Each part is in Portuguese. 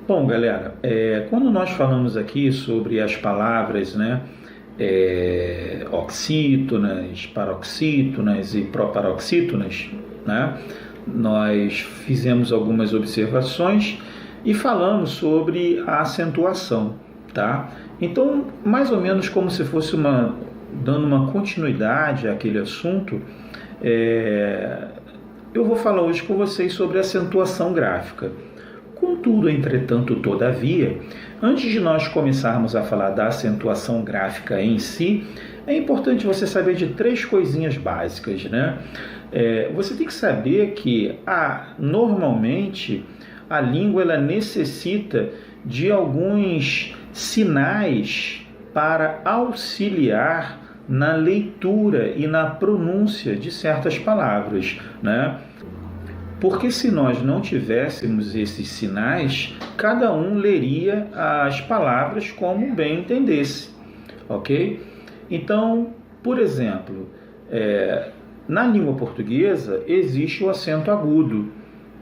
Bom, galera, quando nós falamos aqui sobre as palavras, né, oxítonas, paroxítonas e proparoxítonas, né, nós fizemos algumas observações e falamos sobre a acentuação, tá? Então, mais ou menos como se fosse dando uma continuidade àquele assunto, eu vou falar hoje com vocês sobre a acentuação gráfica. Contudo, entretanto, todavia, antes de nós começarmos a falar da acentuação gráfica em si, é importante você saber de 3 coisinhas básicas, né? Você tem que saber que, normalmente, a língua ela necessita de alguns sinais para auxiliar na leitura e na pronúncia de certas palavras, né? Porque se nós não tivéssemos esses sinais, cada um leria as palavras como bem entendesse, ok? Então, por exemplo, na língua portuguesa existe o acento agudo.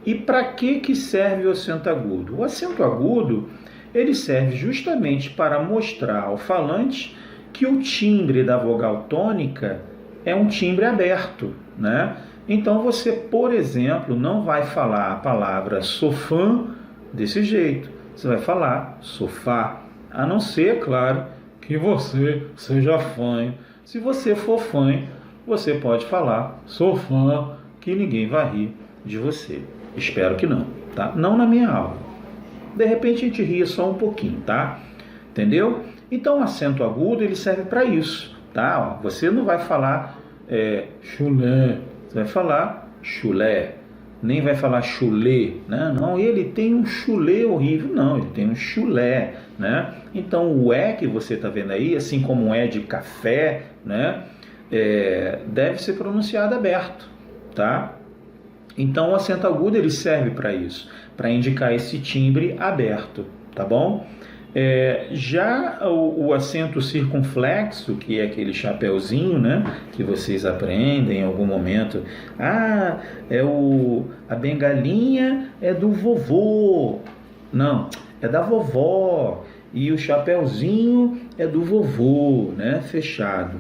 E para que serve o acento agudo? O acento agudo ele serve justamente para mostrar ao falante que o timbre da vogal tônica é um timbre aberto, né? Então você, por exemplo, não vai falar a palavra sofá desse jeito. Você vai falar sofá, a não ser, claro, que você seja fanho. Se você for fanho, você pode falar sofá, que ninguém vai rir de você. Espero que não, tá? Não na minha aula. De repente a gente ria só um pouquinho, tá? Entendeu? Então o acento agudo ele serve para isso, tá? Você não vai falar chulé. Você vai falar chulé, nem vai falar chulé, né? Não, ele tem um chulé horrível, não, ele tem um chulé, né? Então o que você está vendo aí, assim como um de café, né? Deve ser pronunciado aberto, tá? Então o acento agudo ele serve para isso, para indicar esse timbre aberto, tá bom? Já o acento circunflexo, que é aquele chapeuzinho, né, que vocês aprendem em algum momento. A bengalinha é do vovô. Não, é da vovó. E o chapeuzinho é do vovô, né, fechado.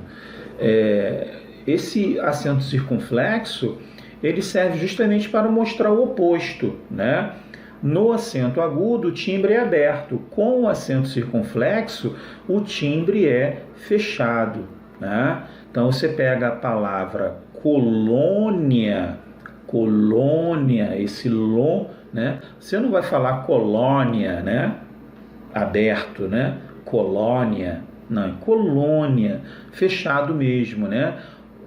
Esse acento circunflexo, ele serve justamente para mostrar o oposto, né? No acento agudo, o timbre é aberto. Com o acento circunflexo, o timbre é fechado, né? Então, você pega a palavra colônia, esse lom, né? Você não vai falar colônia, né? Aberto, né? Colônia, não, é colônia, fechado mesmo, né?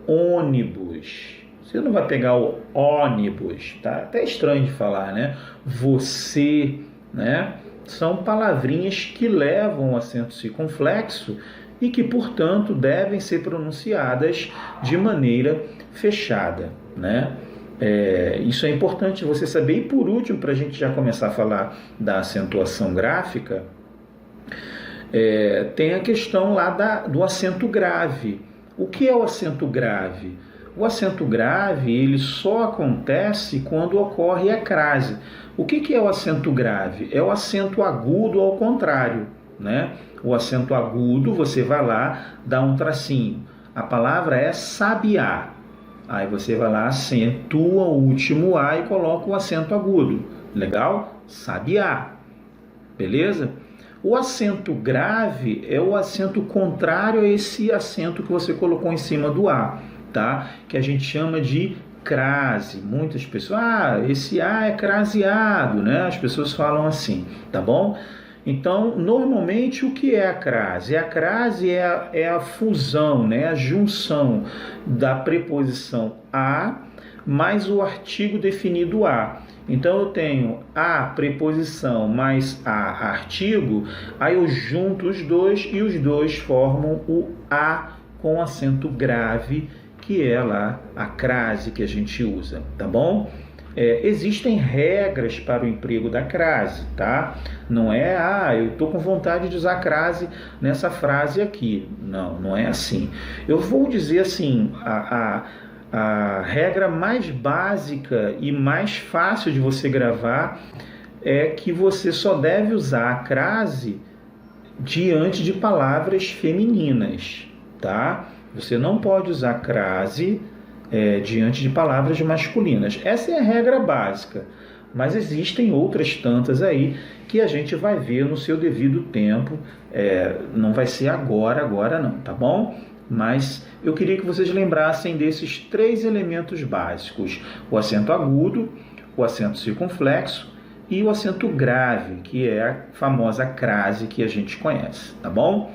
Ônibus. Você não vai pegar o ônibus, tá? Até estranho de falar, né? Você, né? São palavrinhas que levam o acento circunflexo e que, portanto, devem ser pronunciadas de maneira fechada, né? Isso é importante você saber. E, por último, para a gente já começar a falar da acentuação gráfica, tem a questão lá do acento grave. O que é o acento grave? O acento grave ele só acontece quando ocorre a crase. O que é o acento grave? É o acento agudo ao contrário, né? O acento agudo, você vai lá, dá um tracinho. A palavra é sabiá. Aí você vai lá, acentua o último A e coloca o acento agudo. Legal? Sabiá. Beleza? O acento grave é o acento contrário a esse acento que você colocou em cima do A, tá? Que a gente chama de crase. Muitas pessoas, esse A é craseado, né? As pessoas falam assim, tá bom? Então, normalmente, o que é a crase? A crase é a fusão, né? A junção da preposição a mais o artigo definido a. Então, eu tenho a preposição mais a artigo, aí eu junto os dois e os dois formam o a com acento grave, que é lá a crase que a gente usa, tá bom? Existem regras para o emprego da crase, tá? Não é, eu estou com vontade de usar crase nessa frase aqui. Não, não é assim. Eu vou dizer assim, a regra mais básica e mais fácil de você gravar é que você só deve usar a crase diante de palavras femininas, tá? Você não pode usar crase diante de palavras masculinas. Essa é a regra básica, mas existem outras tantas aí que a gente vai ver no seu devido tempo. Não vai ser agora não, tá bom? Mas eu queria que vocês lembrassem desses 3 elementos básicos: o acento agudo, o acento circunflexo e o acento grave, que é a famosa crase que a gente conhece, tá bom?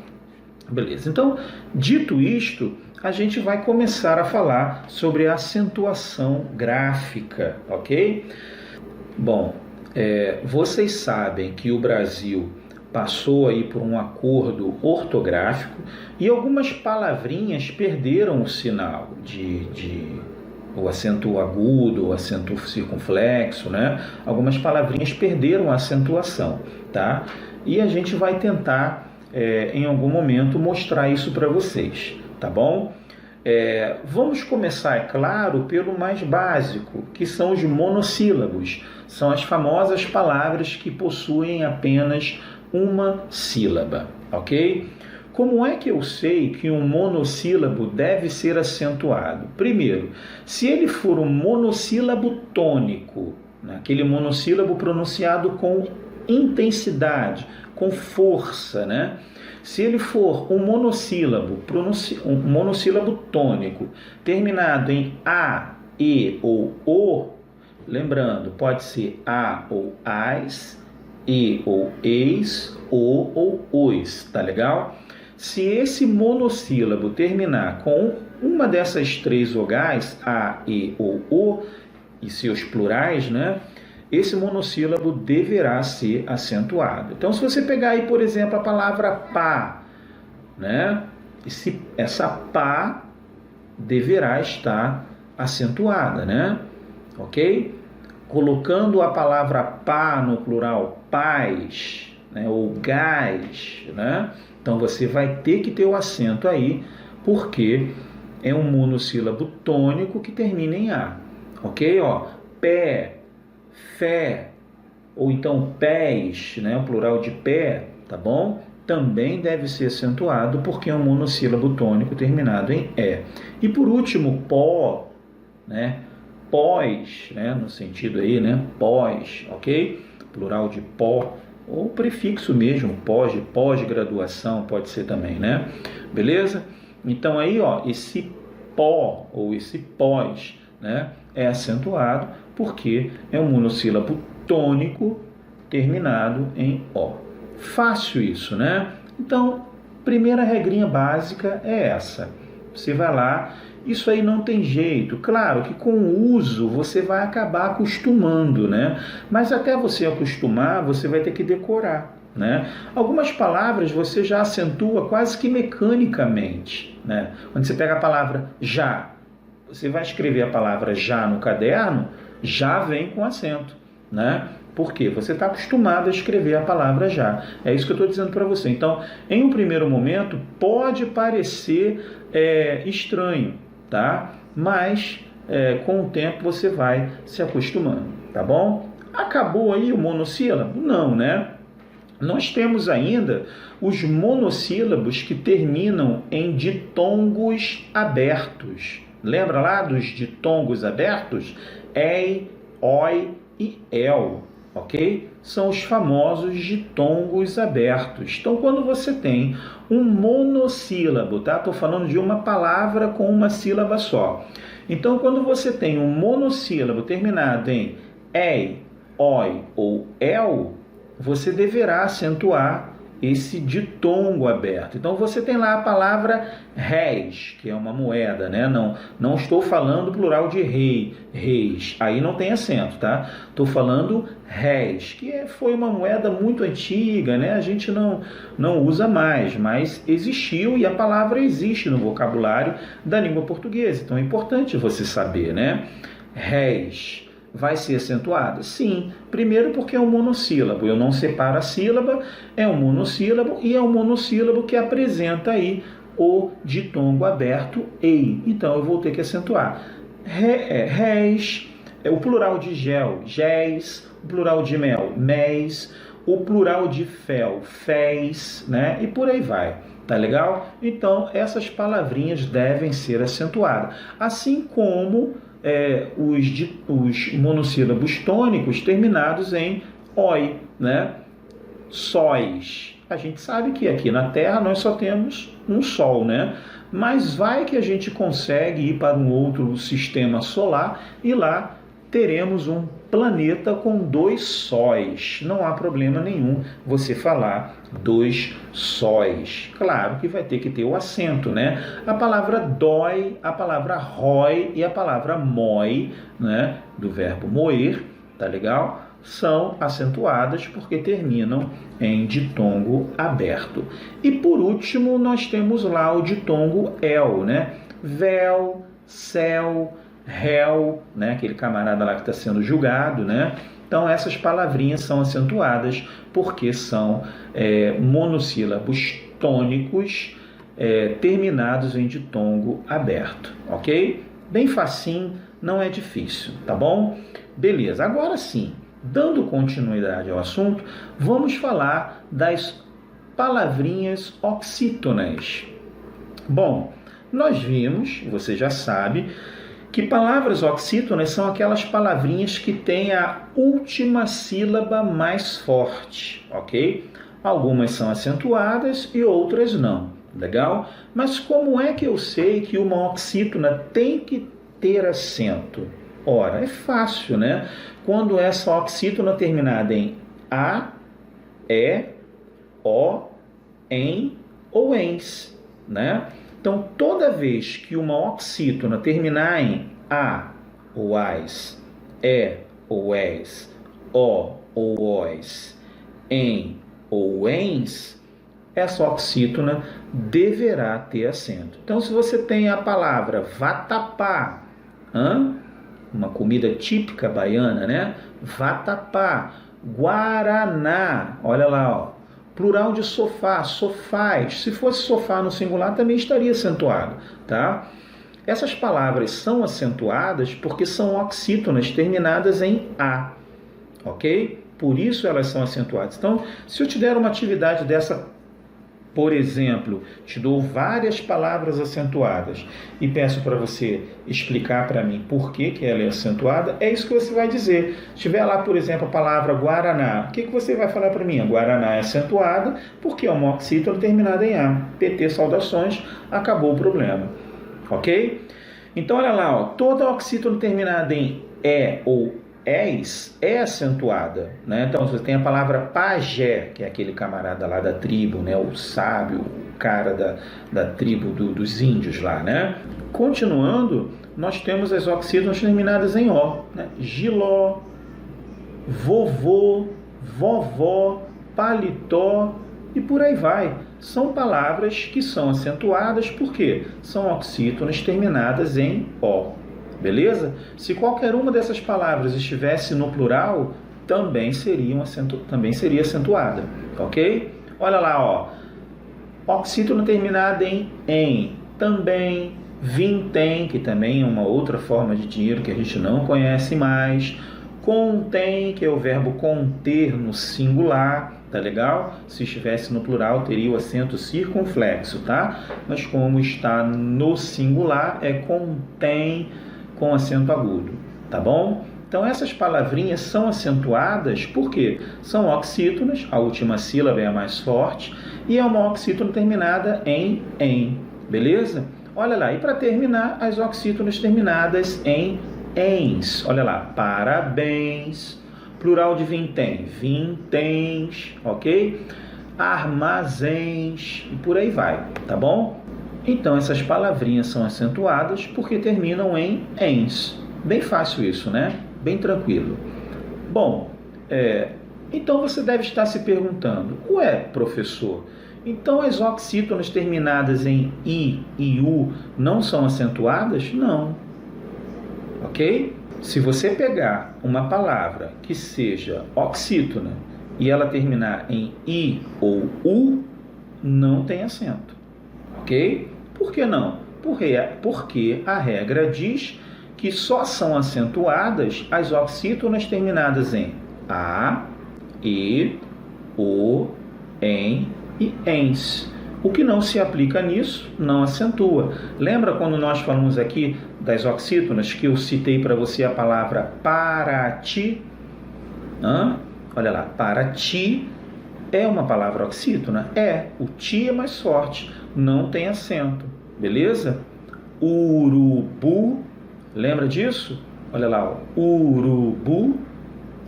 Beleza, então, dito isto, a gente vai começar a falar sobre a acentuação gráfica, ok? Bom, vocês sabem que o Brasil passou aí por um acordo ortográfico e algumas palavrinhas perderam o sinal o acento agudo, o acento circunflexo, né? Algumas palavrinhas perderam a acentuação, tá? E a gente vai tentar, em algum momento, mostrar isso para vocês, tá bom? Vamos começar, é claro, pelo mais básico, que são os monossílabos. São as famosas palavras que possuem apenas uma sílaba, ok? Como é que eu sei que um monossílabo deve ser acentuado? Primeiro, se ele for um monossílabo tônico, né, aquele monossílabo pronunciado com intensidade, com força, né? Se ele for um monossílabo tônico, terminado em A, E ou O, lembrando, pode ser A ou AS, E ou EIS, O ou OIS, tá legal? Se esse monossílabo terminar com uma dessas 3 vogais, A, E ou O, e seus plurais, né? Esse monossílabo deverá ser acentuado. Então, se você pegar aí, por exemplo, a palavra pá, né? Essa pá deverá estar acentuada, né? Ok? Colocando a palavra pá no plural, paz, né? Ou gás, né? Então, você vai ter que ter o acento aí, porque é um monossílabo tônico que termina em A, ok? Ó, pé, fé, ou então pés, né? O plural de pé, tá bom? Também deve ser acentuado, porque é um monossílabo tônico terminado em E. E por último, pó, né? Pós, né? No sentido aí, né? Pós, ok? Plural de pó, ou prefixo mesmo, pós-graduação pode ser também, né? Beleza? Então aí, ó, esse pó ou esse pós, né, é acentuado porque é um monossílabo tônico terminado em O. Fácil isso, né? Então, primeira regrinha básica é essa. Você vai lá, isso aí não tem jeito. Claro que com o uso você vai acabar acostumando, né? Mas até você acostumar, você vai ter que decorar, né? Algumas palavras você já acentua quase que mecanicamente, né? Quando você pega a palavra já, você vai escrever a palavra já no caderno, já vem com acento, né? Por quê? Você está acostumado a escrever a palavra já. É isso que eu estou dizendo para você. Então, em um primeiro momento, pode parecer estranho, tá? Mas, com o tempo, você vai se acostumando, tá bom? Acabou aí o monossílabo? Não, né? Nós temos ainda os monossílabos que terminam em ditongos abertos. Lembra lá dos ditongos abertos? Ei, oi e el, ok? São os famosos ditongos abertos. Então, quando você tem um monossílabo, tá? Estou falando de uma palavra com uma sílaba só. Então, quando você tem um monossílabo terminado em ei, oi ou el, você deverá acentuar esse ditongo aberto. Então, você tem lá a palavra réis, que é uma moeda, né? Não estou falando plural de rei, reis. Aí não tem acento, tá? Estou falando réis, que foi uma moeda muito antiga, né? A gente não usa mais, mas existiu e a palavra existe no vocabulário da língua portuguesa. Então, é importante você saber, né? Réis. Vai ser acentuada? Sim. Primeiro porque é um monossílabo. Eu não separo a sílaba, é um monossílabo e é um monossílabo que apresenta aí o ditongo aberto ei. Então eu vou ter que acentuar. Réis, o plural de gel, géis, o plural de mel, méis, o plural de fel, féis, né? E por aí vai. Tá legal? Então, essas palavrinhas devem ser acentuadas. Assim como os monossílabos tônicos terminados em oi, né? Sóis. A gente sabe que aqui na Terra nós só temos um Sol, né? Mas vai que a gente consegue ir para um outro sistema solar e lá teremos um planeta com 2 sóis. Não há problema nenhum você falar 2 sóis. Claro que vai ter que ter o acento, né? A palavra dói, a palavra rói e a palavra mói, né? Do verbo moer, tá legal? São acentuadas porque terminam em ditongo aberto. E por último, nós temos lá o ditongo el, né? Véu, céu, réu, né? Aquele camarada lá que está sendo julgado, né? Então, essas palavrinhas são acentuadas porque são monossílabos tônicos terminados em ditongo aberto, ok? Bem facinho, não é difícil, tá bom? Beleza, agora sim, dando continuidade ao assunto, vamos falar das palavrinhas oxítonas. Bom, nós vimos, você já sabe, que palavras oxítonas são aquelas palavrinhas que têm a última sílaba mais forte, ok? Algumas são acentuadas e outras não, legal? Mas como é que eu sei que uma oxítona tem que ter acento? Ora, é fácil, né? Quando essa oxítona terminada em a, e, o, em ou ens, né? Então, toda vez que uma oxítona terminar em a ou as, e ou es, o ou os, em ou ens, essa oxítona deverá ter acento. Então, se você tem a palavra vatapá, uma comida típica baiana, né? Vatapá, guaraná, olha lá, ó. Plural de sofá, sofás. Se fosse sofá no singular, também estaria acentuado, tá? Essas palavras são acentuadas porque são oxítonas terminadas em a, ok? Por isso elas são acentuadas. Então, se eu te der uma atividade dessa, por exemplo, te dou várias palavras acentuadas e peço para você explicar para mim por que ela é acentuada, é isso que você vai dizer. Se tiver lá, por exemplo, a palavra guaraná, o que você vai falar para mim? A guaraná é acentuada porque é uma oxítona terminada em A. PT, saudações, acabou o problema. Ok? Então, olha lá, ó, toda oxítona terminada em E ou és é acentuada, né? Então você tem a palavra pajé, que é aquele camarada lá da tribo, né? O sábio, o cara da tribo dos índios lá, né? Continuando, nós temos as oxítonas terminadas em O, né? Giló, vovô, vovó, paletó e por aí vai. São palavras que são acentuadas porque são oxítonas terminadas em O. Beleza? Se qualquer uma dessas palavras estivesse no plural, também seria acentuada, ok? Olha lá, ó. Oxítona terminada em, também, vintém, que também é uma outra forma de dinheiro que a gente não conhece mais. Contém, que é o verbo conter no singular, tá legal? Se estivesse no plural, teria o acento circunflexo, tá? Mas como está no singular, é contém com acento agudo, tá bom? Então essas palavrinhas são acentuadas porque são oxítonas, a última sílaba é a mais forte, e é uma oxítona terminada em, beleza? Olha lá, e para terminar, as oxítonas terminadas em ens, olha lá, parabéns, plural de vintém, vinténs, ok? Armazéns, e por aí vai, tá bom? Então, essas palavrinhas são acentuadas porque terminam em ens. Bem fácil isso, né? Bem tranquilo. Bom, então você deve estar se perguntando, ué, professor, então as oxítonas terminadas em i e u não são acentuadas? Não. Ok? Se você pegar uma palavra que seja oxítona e ela terminar em i ou u, não tem acento. Ok? Por que não? Porque a regra diz que só são acentuadas as oxítonas terminadas em a, e, o, em e ens. O que não se aplica nisso não acentua. Lembra quando nós falamos aqui das oxítonas, que eu citei para você a palavra para ti? Olha lá, para ti é uma palavra oxítona? É, o ti é mais forte, não tem acento, beleza? Urubu, lembra disso? Olha lá, ó, urubu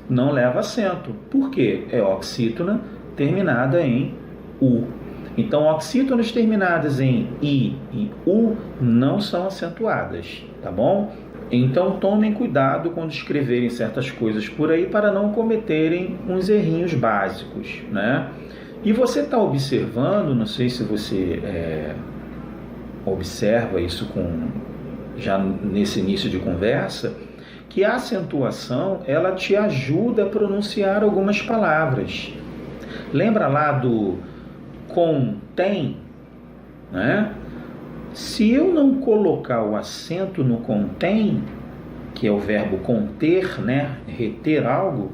não leva acento. Por quê? É oxítona terminada em u. Então, oxítonas terminadas em i e u não são acentuadas, tá bom? Então, tomem cuidado quando escreverem certas coisas por aí para não cometerem uns errinhos básicos, né? E você está observando, não sei se você observa isso já nesse início de conversa, que a acentuação, ela te ajuda a pronunciar algumas palavras. Lembra lá do contém, né? Se eu não colocar o acento no contém, que é o verbo conter, né? Reter algo,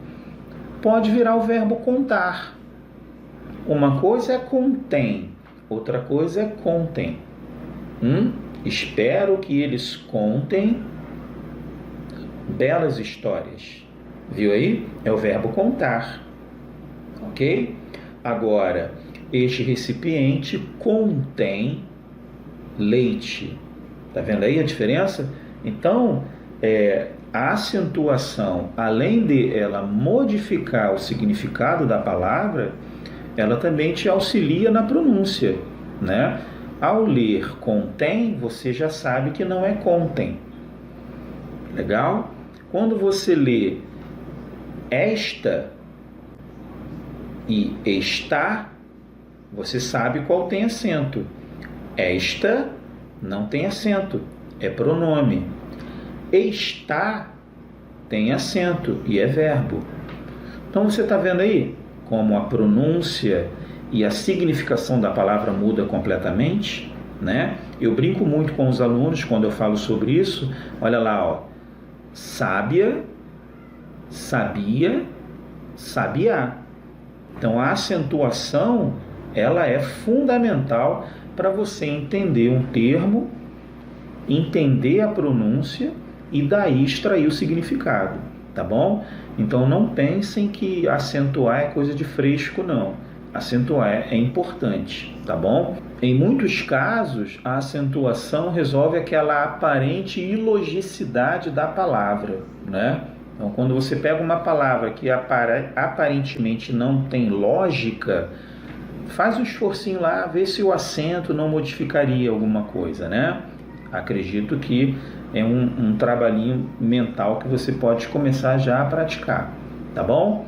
pode virar o verbo contar. Uma coisa é contém, outra coisa é contem. Espero que eles contem belas histórias. Viu aí? É o verbo contar. Ok? Agora, este recipiente contém leite. Está vendo aí a diferença? Então, a acentuação, além de ela modificar o significado da palavra, ela também te auxilia na pronúncia, né? Ao ler contém, você já sabe que não é contem. Legal? Quando você lê esta e está, você sabe qual tem acento. Esta não tem acento, é pronome. Está tem acento e é verbo. Então você está vendo aí como a pronúncia e a significação da palavra muda completamente, né? Eu brinco muito com os alunos quando eu falo sobre isso. Olha lá, ó. Sábia, sabia, sabiá. Então a acentuação, ela é fundamental para você entender um termo, entender a pronúncia e daí extrair o significado, tá bom? Então não pensem que acentuar é coisa de fresco, não. Acentuar é importante, tá bom? Em muitos casos, a acentuação resolve aquela aparente ilogicidade da palavra, né? Então, quando você pega uma palavra que aparentemente não tem lógica, faz um esforcinho lá, vê se o acento não modificaria alguma coisa, né? Acredito que é um trabalhinho mental que você pode começar já a praticar, tá bom?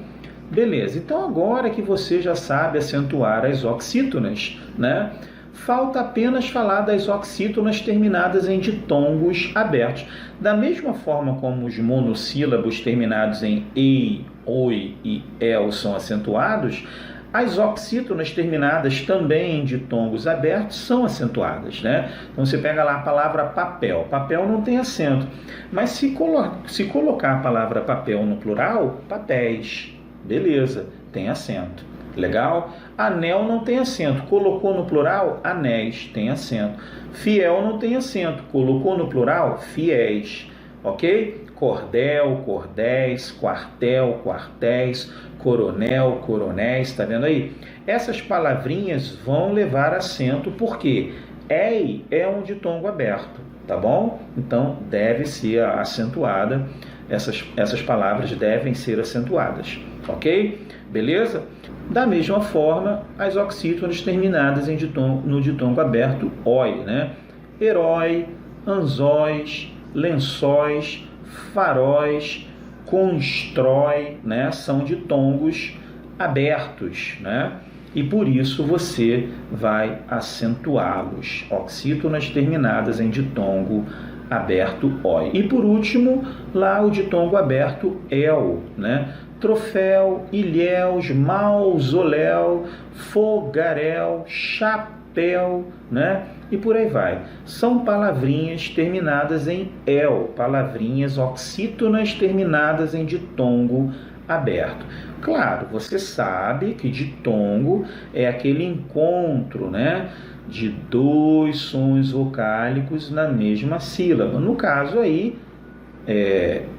Beleza, então agora que você já sabe acentuar as oxítonas, né? Falta apenas falar das oxítonas terminadas em ditongos abertos. Da mesma forma como os monossílabos terminados em ei, oi e el são acentuados, as oxítonas terminadas também em ditongos abertos são acentuadas, né? Então você pega lá a palavra papel. Papel não tem acento, mas se colocar a palavra papel no plural, papéis. Beleza, tem acento. Legal? Anel não tem acento. Colocou no plural, anéis, tem acento. Fiel não tem acento. Colocou no plural, fiéis. Ok? Cordel, cordéis, quartel, quartéis, coronel, coronéis. Está vendo aí? Essas palavrinhas vão levar acento porque ei é um ditongo aberto. Tá bom? Então deve ser acentuada. Essas palavras devem ser acentuadas. Ok? Beleza? Da mesma forma, as oxítonas terminadas no ditongo aberto, oi, né? Herói, anzóis, lençóis, faróis, constrói, né? São ditongos abertos, né? E por isso você vai acentuá-los. Oxítonas terminadas em ditongo aberto, oi. E por último, lá o ditongo aberto, el, né? Troféu, ilhéus, mausoléu, fogaréu, chapéu, né? e por aí vai. São palavrinhas terminadas em el, palavrinhas oxítonas terminadas em ditongo aberto. Claro, você sabe que ditongo é aquele encontro, né, de dois sons vocálicos na mesma sílaba. No caso aí,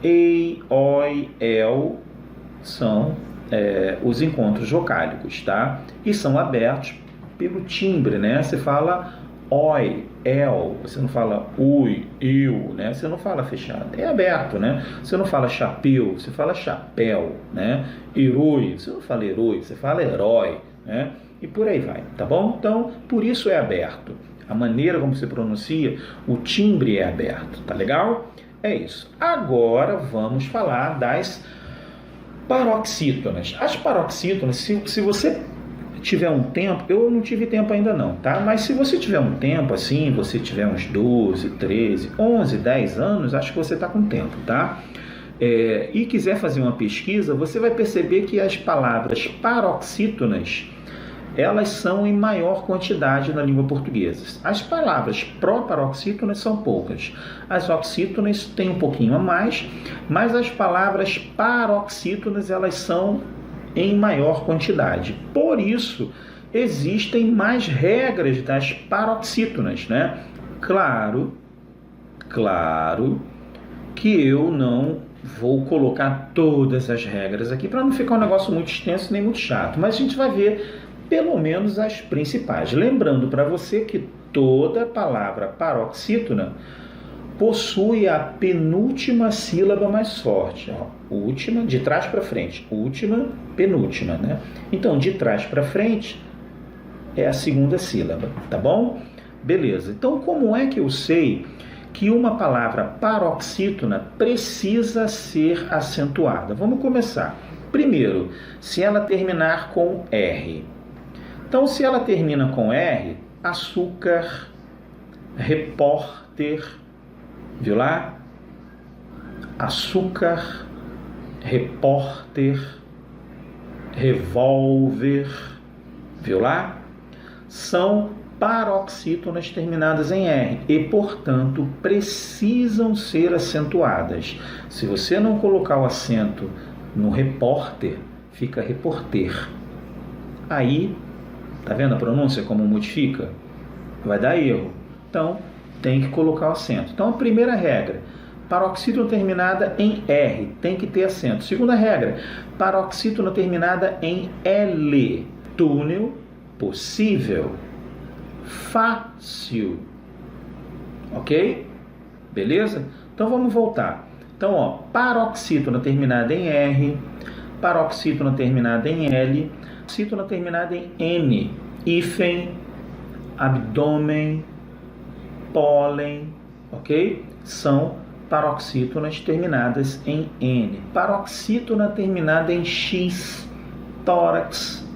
ei, oi, el são os encontros vocálicos, tá? E são abertos pelo timbre, né? Você fala oi, el, você não fala ui, eu, né? Você não fala fechado, é aberto, né? Você não fala chapéu, você fala chapéu, né? Herói, você não fala herói, você fala herói, né? E por aí vai, tá bom? Então, por isso é aberto. A maneira como se pronuncia, o timbre é aberto, tá legal? É isso. Agora vamos falar das paroxítonas. As paroxítonas, se você tiver um tempo, eu não tive tempo ainda não, tá? Mas se você tiver um tempo assim, você tiver uns 12, 13, 11, 10 anos, acho que você está com tempo, tá? E quiser fazer uma pesquisa, você vai perceber que as palavras paroxítonas, elas são em maior quantidade na língua portuguesa. As palavras proparoxítonas são poucas. As oxítonas têm um pouquinho a mais, mas as palavras paroxítonas, elas são em maior quantidade. Por isso, existem mais regras das paroxítonas, né? Claro que eu não vou colocar todas as regras aqui para não ficar um negócio muito extenso nem muito chato, mas a gente vai ver pelo menos as principais. Lembrando para você que toda palavra paroxítona possui a penúltima sílaba mais forte. Última, de trás para frente. Última, penúltima, né? Então, de trás para frente é a segunda sílaba, tá bom? Beleza. Então, como é que eu sei que uma palavra paroxítona precisa ser acentuada? Vamos começar. Primeiro, se ela terminar com R. Então, se ela termina com R, açúcar, repórter, viu lá? Açúcar, repórter, revólver, viu lá? São paroxítonas terminadas em R e, portanto, precisam ser acentuadas. Se você não colocar o acento no repórter, fica reporter. Aí, tá vendo a pronúncia como modifica? Vai dar erro. Então, tem que colocar o acento. Então, a primeira regra, paroxítona terminada em R, tem que ter acento. Segunda regra, paroxítona terminada em L, túnel, possível, fácil. Ok? Beleza? Então, vamos voltar. Então, paroxítona terminada em R, paroxítona terminada em L, paroxítona terminada em N, hífen, abdômen, pólen, ok? São paroxítonas terminadas em N. Paroxítona terminada em X, tórax,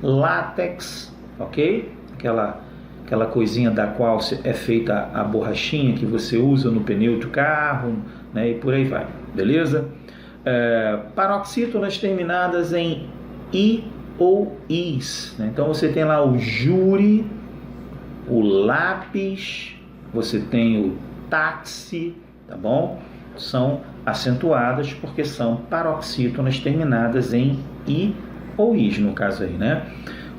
látex, ok? Aquela coisinha da qual é feita a borrachinha que você usa no pneu do carro, né? E por aí vai, beleza? Paroxítonas terminadas em I ou is, né? Então você tem lá o júri, o lápis, você tem o táxi, tá bom? São acentuadas porque são paroxítonas terminadas em i ou is, no caso aí, né?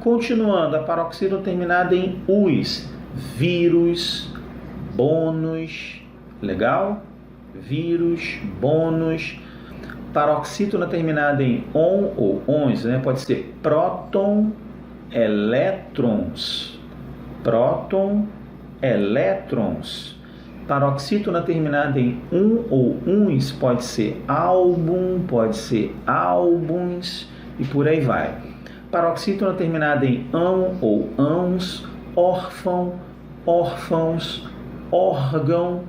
Continuando, a paroxítona terminada em us, vírus, bônus, legal? Vírus, bônus. Paroxítona terminada em on ou ons, né? Pode ser próton, elétrons. Próton, elétrons. Paroxítona terminada em ou uns pode ser álbum, pode ser álbuns e por aí vai. Paroxítona terminada em ão ou ãos, órfão, órfãos, órgão,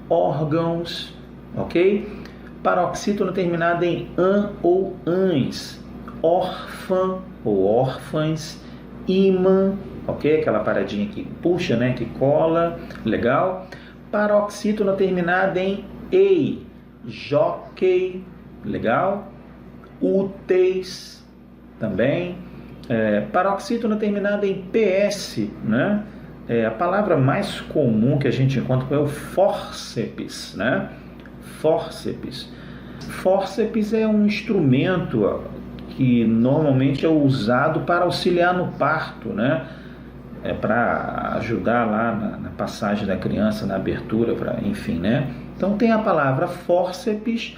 órgãos, ok? Paroxítona terminada em an ou ãs, órfã ou órfãs, ímã, ok? Aquela paradinha que puxa, né? Que cola, legal? Paroxítona terminada em ei, jockey, legal? Úteis, também. Paroxítona terminada em ps, né? A palavra mais comum que a gente encontra é o fórceps, né? Fórceps. Fórceps é um instrumento que normalmente é usado para auxiliar no parto, né? Para ajudar lá na passagem da criança, na abertura, enfim, né? Então tem a palavra fórceps,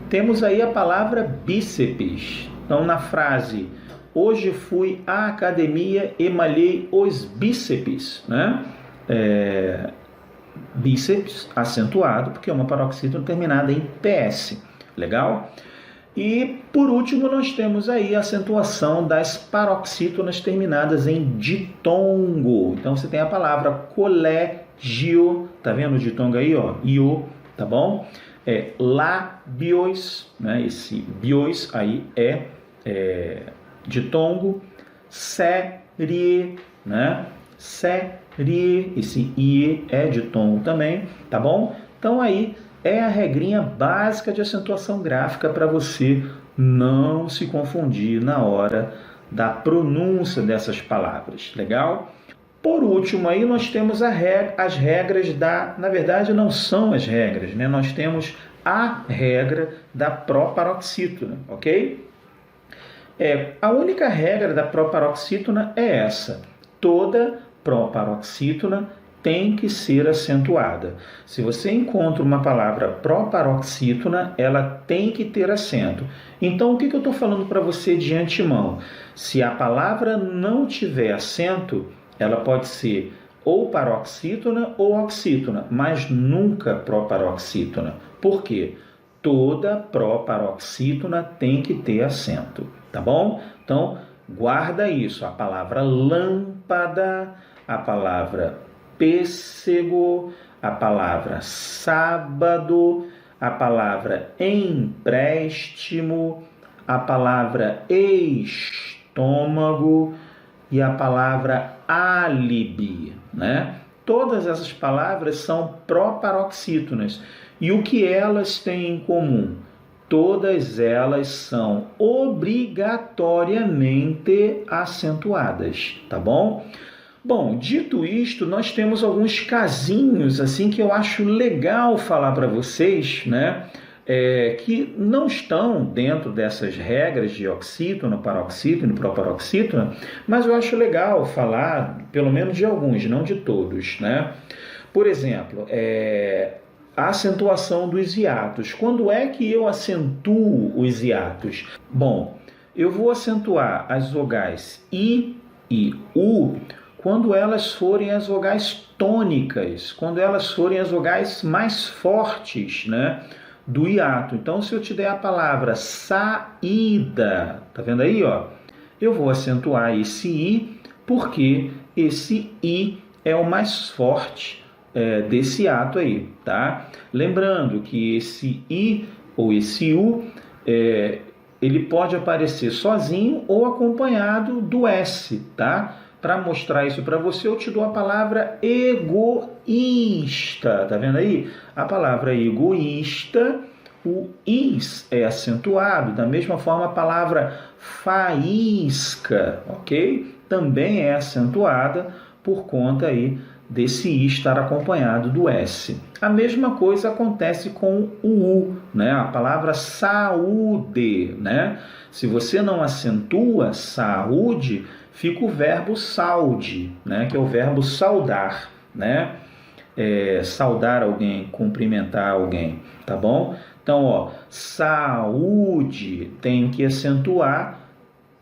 temos aí a palavra bíceps. Então na frase, hoje fui à academia e malhei os bíceps, né? Bíceps acentuado, porque é uma paroxítona terminada em PS, legal? E, por último, nós temos aí a acentuação das paroxítonas terminadas em ditongo. Então, você tem a palavra colégio, tá vendo o ditongo aí, ó? Io, tá bom? Lábios, né? Esse bios aí é ditongo. Série, né? Série, esse ie é ditongo também, tá bom? Então, aí é a regrinha básica de acentuação gráfica para você não se confundir na hora da pronúncia dessas palavras, legal? Por último, aí nós temos as regras na verdade não são as regras, né? Nós temos a regra da proparoxítona, ok? A única regra da proparoxítona é essa: toda proparoxítona tem que ser acentuada. Se você encontra uma palavra proparoxítona, ela tem que ter acento. Então, o que eu estou falando para você de antemão? Se a palavra não tiver acento, ela pode ser ou paroxítona ou oxítona, mas nunca proparoxítona. Por quê? Toda proparoxítona tem que ter acento, tá bom? Então, guarda isso. A palavra lâmpada, a palavra pêssego, a palavra sábado, a palavra empréstimo, a palavra estômago e a palavra álibi, né? Todas essas palavras são proparoxítonas. E o que elas têm em comum? Todas elas são obrigatoriamente acentuadas, tá bom? Bom, dito isto, nós temos alguns casinhos assim que eu acho legal falar para vocês, né? Que não estão dentro dessas regras de oxítona, paroxítona e proparoxítona, mas eu acho legal falar, pelo menos de alguns, não de todos, né? Por exemplo, a acentuação dos hiatos. Quando é que eu acentuo os hiatos? Bom, eu vou acentuar as vogais I e U quando elas forem as vogais tônicas, quando elas forem as vogais mais fortes, né, do hiato. Então, se eu te der a palavra saída, tá vendo aí, ó? Eu vou acentuar esse I, porque esse I é o mais forte desse hiato aí, tá? Lembrando que esse I ou esse U, ele pode aparecer sozinho ou acompanhado do S, tá? Para mostrar isso para você, eu te dou a palavra egoísta. Tá vendo aí? A palavra egoísta, o is é acentuado. Da mesma forma, a palavra faísca, ok? Também é acentuada por conta aí desse i estar acompanhado do S. A mesma coisa acontece com o U, né? A palavra saúde, né? Se você não acentua saúde, fica o verbo saude, né? Que é o verbo saudar, né? Saudar alguém, cumprimentar alguém, tá bom? Então, ó, saúde tem que acentuar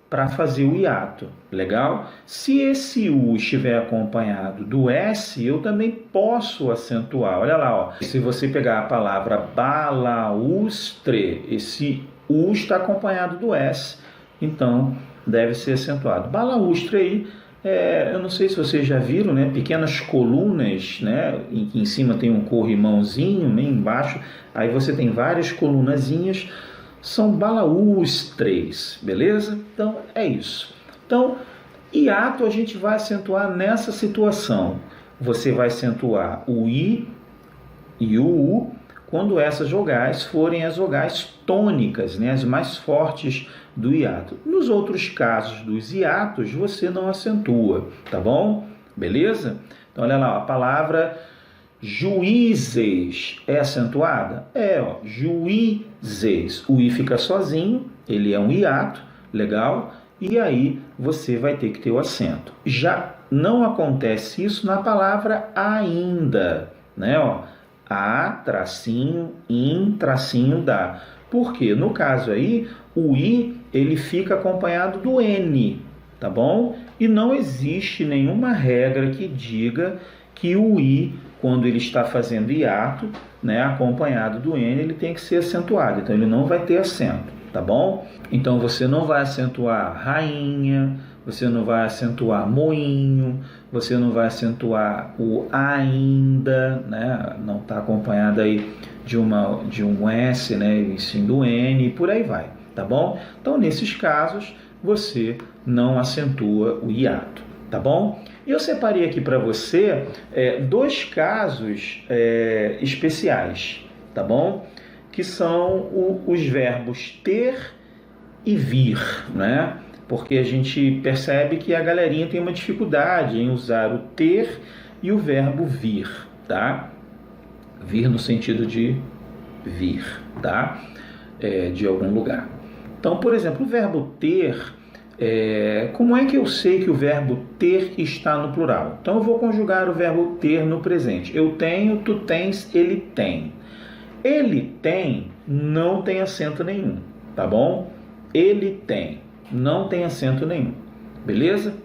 para fazer o hiato, legal? Se esse U estiver acompanhado do S, eu também posso acentuar. Olha lá, ó. Se você pegar a palavra balaustre, esse U está acompanhado do S, então deve ser acentuado. Balaustre aí, eu não sei se vocês já viram, né? Pequenas colunas, né? Em cima tem um corrimãozinho, né? Embaixo, aí você tem várias colunazinhas, são balaustres, beleza? Então, é isso. Então, hiato a gente vai acentuar nessa situação. Você vai acentuar o I e o U quando essas vogais forem as vogais tônicas, né? As mais fortes do hiato. Nos outros casos dos hiatos, você não acentua, tá bom? beleza? Então olha lá, a palavra juízes é acentuada? Ó, juízes. O i fica sozinho, ele é um hiato, legal? E aí você vai ter que ter o acento. Já não acontece isso na palavra ainda, né? Ó, a, tracinho, in, tracinho, da. Por quê? No caso aí, o i, ele fica acompanhado do n, tá bom? E não existe nenhuma regra que diga que o i, quando ele está fazendo hiato, né, acompanhado do n, ele tem que ser acentuado. Então, ele não vai ter acento, tá bom? Então, você não vai acentuar rainha, você não vai acentuar moinho, você não vai acentuar o ainda, né? Não está acompanhado aí de um S, né? E sim do N, e por aí vai, tá bom? Então, nesses casos, você não acentua o hiato, tá bom? E eu separei aqui para você dois casos especiais, tá bom? Que são os verbos ter e vir, né? Porque a gente percebe que a galerinha tem uma dificuldade em usar o ter e o verbo vir, tá? Vir no sentido de vir, tá? De algum lugar. Então, por exemplo, o verbo ter, como é que eu sei que o verbo ter está no plural? Então, eu vou conjugar o verbo ter no presente. Eu tenho, tu tens, ele tem. Ele tem, não tem acento nenhum, tá bom? Ele tem, não tem acento nenhum, beleza?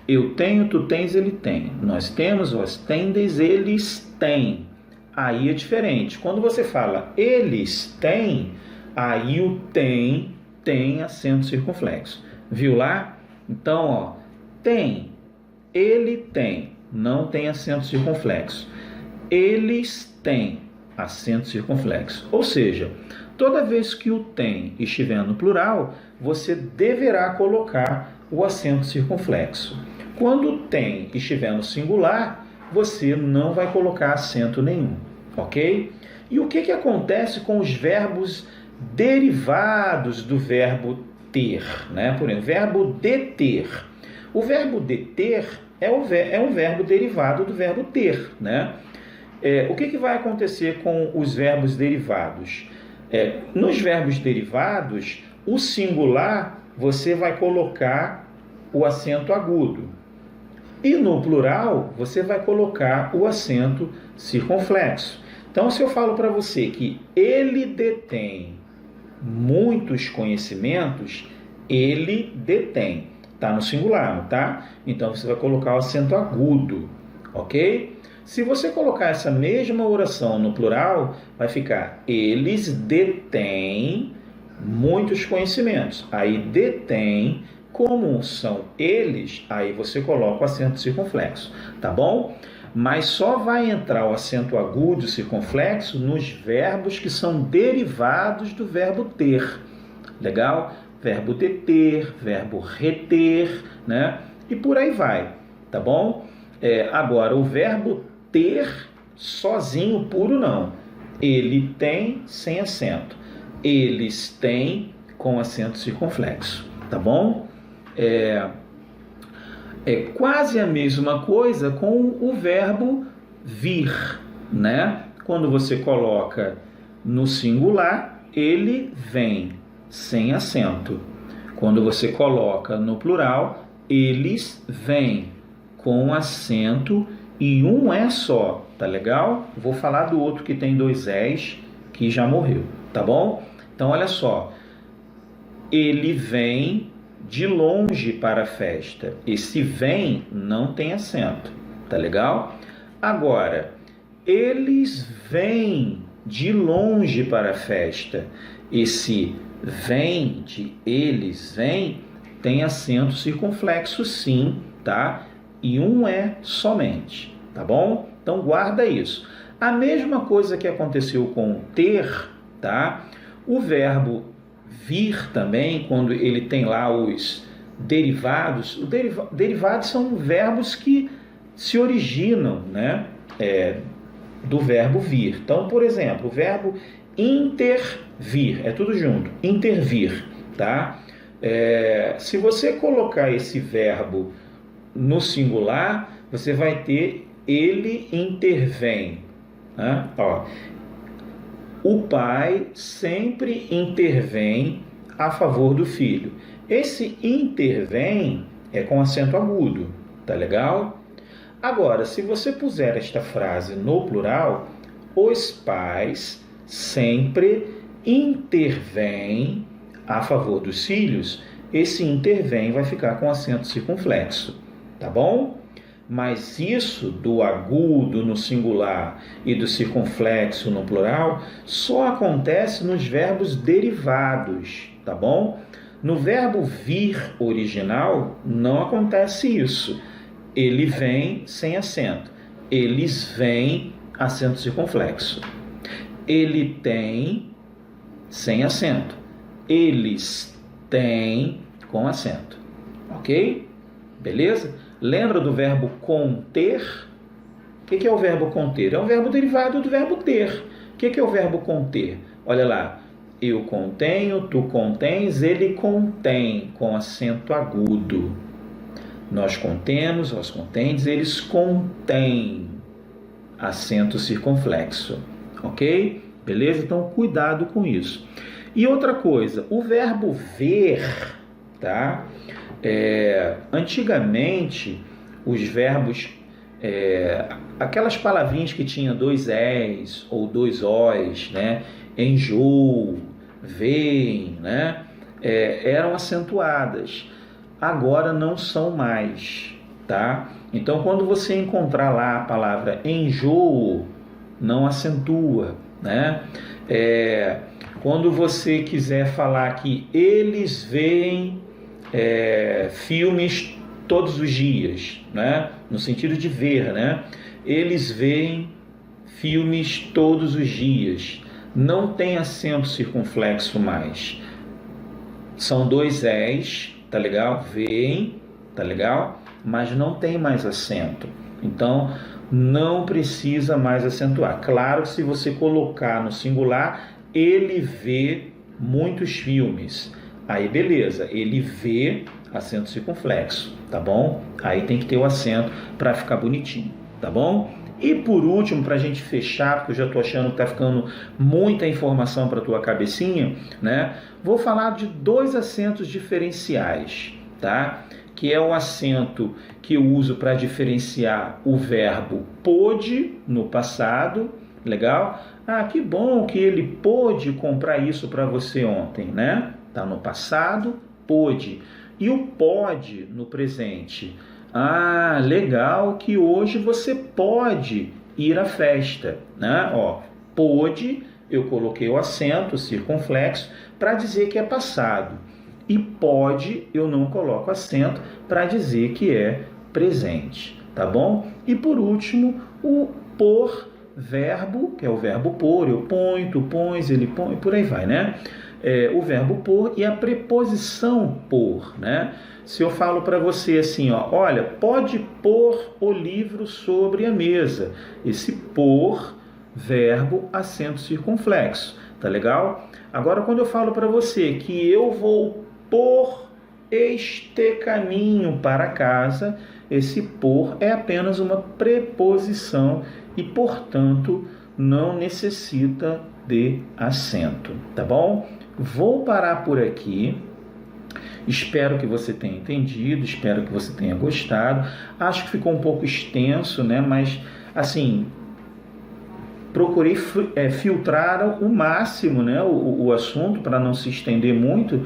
Eu tenho, tu tens, ele tem. Nós temos, vós tendes, eles têm. Aí é diferente. Quando você fala eles têm, aí o tem acento circunflexo. Viu lá? Então, ó, tem, ele tem, não tem acento circunflexo. Eles têm acento circunflexo. Ou seja, toda vez que o tem estiver no plural, você deverá colocar o acento circunflexo. Quando o tem estiver no singular, você não vai colocar acento nenhum, ok? E o que acontece com os verbos derivados do verbo ter, né? Por exemplo, verbo deter. O verbo deter é um verbo derivado do verbo ter, né? O que vai acontecer com os verbos derivados? Nos verbos derivados, o singular você vai colocar o acento agudo. E no plural, você vai colocar o acento circunflexo. Então, se eu falo para você que ele detém muitos conhecimentos, ele detém. Está no singular, não tá? Então, você vai colocar o acento agudo, ok? Se você colocar essa mesma oração no plural, vai ficar eles detêm muitos conhecimentos. Aí detém, como são eles, aí você coloca o acento circunflexo, tá bom? Mas só vai entrar o acento agudo circunflexo nos verbos que são derivados do verbo ter. Legal? Verbo deter, verbo reter, né? E por aí vai, tá bom? Agora, o verbo ter sozinho, puro, não. Ele tem sem acento. Eles têm com acento circunflexo, tá bom? É quase a mesma coisa com o verbo vir, né? Quando você coloca no singular, ele vem, sem acento. Quando você coloca no plural, eles vêm, com acento e um é só, tá legal? Vou falar do outro que tem dois és, que já morreu, tá bom? Então, olha só. Ele vem de longe para a festa. Esse vem não tem acento, tá legal? Agora, eles vêm de longe para a festa. Esse vem de eles vêm tem acento circunflexo sim, tá? E um é somente, tá bom? Então guarda isso. A mesma coisa que aconteceu com ter, tá? O verbo vir também, quando ele tem lá os derivados, derivados são verbos que se originam, né? Do verbo vir. Então, por exemplo, o verbo intervir, é tudo junto, intervir, tá? Se você colocar esse verbo no singular, você vai ter ele intervém. Né? Ó, o pai sempre intervém a favor do filho. Esse intervém é com acento agudo, tá legal? Agora, se você puser esta frase no plural, os pais sempre intervêm a favor dos filhos, esse intervém vai ficar com acento circunflexo, tá bom? Mas isso do agudo no singular e do circunflexo no plural só acontece nos verbos derivados, tá bom? No verbo vir original não acontece isso. Ele vem sem acento. Eles vêm, acento circunflexo. Ele tem, sem acento. Eles têm, com acento. Ok? Beleza? Lembra do verbo conter? O que é o verbo conter? É um verbo derivado do verbo ter. O que é o verbo conter? Olha lá. Eu contenho, tu contens, ele contém, com acento agudo. Nós contemos, vós contendes, eles contêm, acento circunflexo. Ok? Beleza? Então, cuidado com isso. E outra coisa, o verbo ver, tá? Antigamente, os verbos, aquelas palavrinhas que tinham 2 es ou 2 os, né? Enjoo, veem, né? Eram acentuadas. Agora não são mais, tá? Então, quando você encontrar lá a palavra enjoo, não acentua, né? Quando você quiser falar que eles veem filmes todos os dias, né? No sentido de ver, né? Eles veem filmes todos os dias. Não tem acento circunflexo mais. São 2 es, tá legal? Veem, tá legal? Mas não tem mais acento. Então, não precisa mais acentuar. Claro que se você colocar no singular, ele vê muitos filmes. Aí, beleza. Ele vê, acento circunflexo, tá bom? Aí tem que ter o acento para ficar bonitinho, tá bom? E por último, para a gente fechar, porque eu já estou achando que está ficando muita informação para a tua cabecinha, né? Vou falar de 2 acentos diferenciais, tá? Que é o acento que eu uso para diferenciar o verbo pôde no passado, legal? Ah, que bom que ele pôde comprar isso para você ontem, né? Tá no passado, pôde. E o pode no presente. Ah, legal que hoje você pode ir à festa, né? Ó, pôde, eu coloquei o acento circunflexo para dizer que é passado. E pode, eu não coloco acento para dizer que é presente, tá bom? E por último, o por verbo, que é o verbo pôr, eu ponho, tu pões, ele põe, por aí vai, né? O verbo pôr e a preposição por, né? Se eu falo para você assim, ó, olha, pode pôr o livro sobre a mesa. Esse pôr, verbo, acento circunflexo, tá legal? Agora, quando eu falo para você que eu vou por este caminho para casa, esse por é apenas uma preposição e, portanto, não necessita de acento, tá bom? Vou parar por aqui. Espero que você tenha entendido, espero que você tenha gostado. Acho que ficou um pouco extenso, né? Mas, assim, procurei filtrar o máximo, né? o assunto para não se estender muito,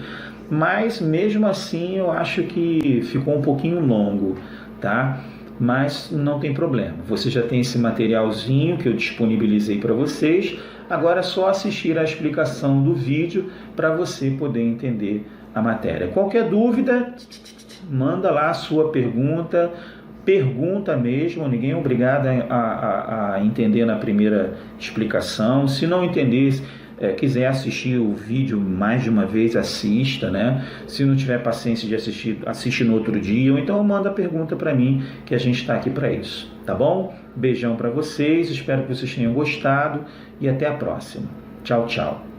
mas mesmo assim eu acho que ficou um pouquinho longo, tá? Mas não tem problema. Você já tem esse materialzinho que eu disponibilizei para vocês. Agora é só assistir a explicação do vídeo para você poder entender a matéria. Qualquer dúvida, manda lá a sua pergunta, pergunta mesmo, ninguém é obrigado a entender na primeira explicação. Se não entender, quiser assistir o vídeo mais de uma vez, assista, né? Se não tiver paciência de assistir, assiste no outro dia, ou então manda a pergunta para mim, que a gente está aqui para isso, tá bom? Beijão para vocês, espero que vocês tenham gostado e até a próxima. Tchau, tchau.